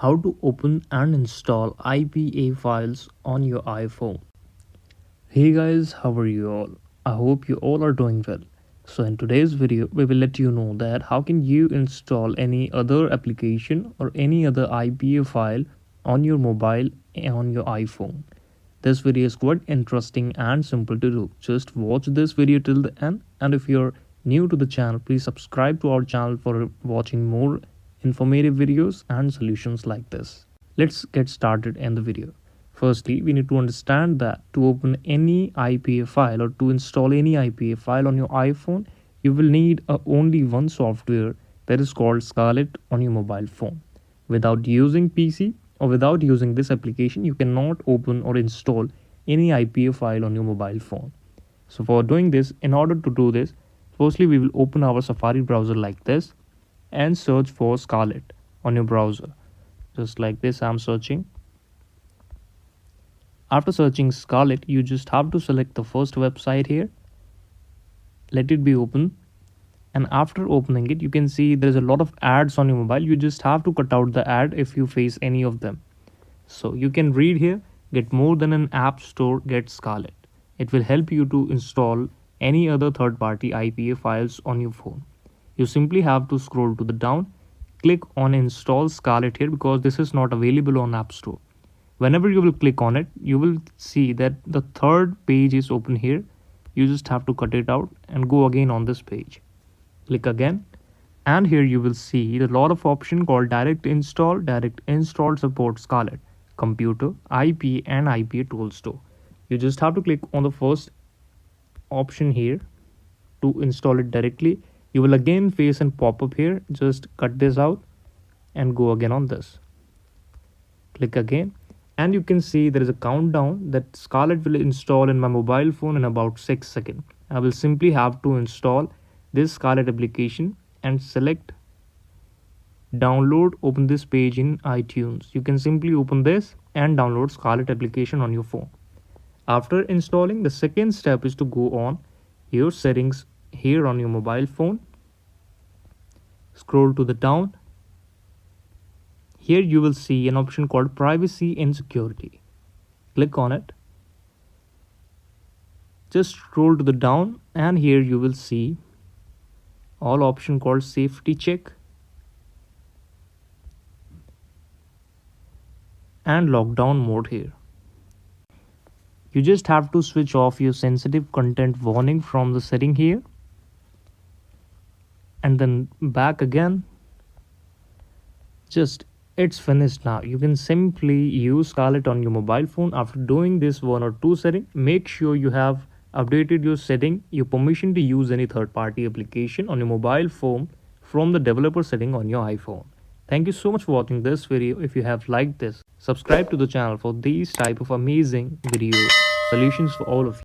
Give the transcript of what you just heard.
How to open and install IPA files on your iPhone. Hey guys, how are you all? I hope you all are doing well. So in today's video, we will let you know that how can you install any other application or any other IPA file on your mobile on your iPhone. This video is quite interesting and simple to do. Just watch this video till the end, and if you're new to the channel, please subscribe to our channel for watching more informative videos and solutions like this. Let's get started in the video. Firstly, we need to understand that to open any IPA file or to install any IPA file on your iPhone, you will need only one software, that is called Scarlet, on your mobile phone. Without using PC or without using this application, you cannot open or install any IPA file on your mobile phone. So for doing this, in order to do this, firstly we will open our Safari browser like this and search for Scarlet on your browser. Just like this, I'm searching. After searching Scarlet, you just have to select the first website here. Let it be open. And after opening it, you can see there's a lot of ads on your mobile. You just have to cut out the ad if you face any of them. So you can read here, get more than an app store, get Scarlet. It will help you to install any other third-party IPA files on your phone. You simply have to scroll to the down, click on install Scarlet here because this is not available on App Store. Whenever you will click on it, you will see that the third page is open here. You just have to cut it out and go again on this page. Click again, and here you will see a lot of options called direct install support Scarlet, computer, IPA and IPA tool store. You just have to click on the first option here to install it directly. You will again face a pop-up here. Just cut this out and go again on this. Click again, and you can see there is a countdown that Scarlet will install in my mobile phone in about 6 seconds. I will simply have to install this Scarlet application and select download. Open this page in iTunes. You can simply open this and download Scarlet application on your phone. After installing, the second step is to go on your settings here on your mobile phone. Scroll to the down. Here you will see an option called privacy and security. Click on it. Just scroll to the down, and here you will see all option called safety check and lockdown mode here. You just have to switch off your sensitive content warning from the setting here, and then back again. It's finished now. You can simply use Scarlet on your mobile phone. After doing this one or two setting, make sure you have updated your setting, your permission to use any third-party application on your mobile phone from the developer setting on your iPhone. Thank you so much for watching this video. If you have liked this, subscribe to the channel for these type of amazing video solutions for all of you.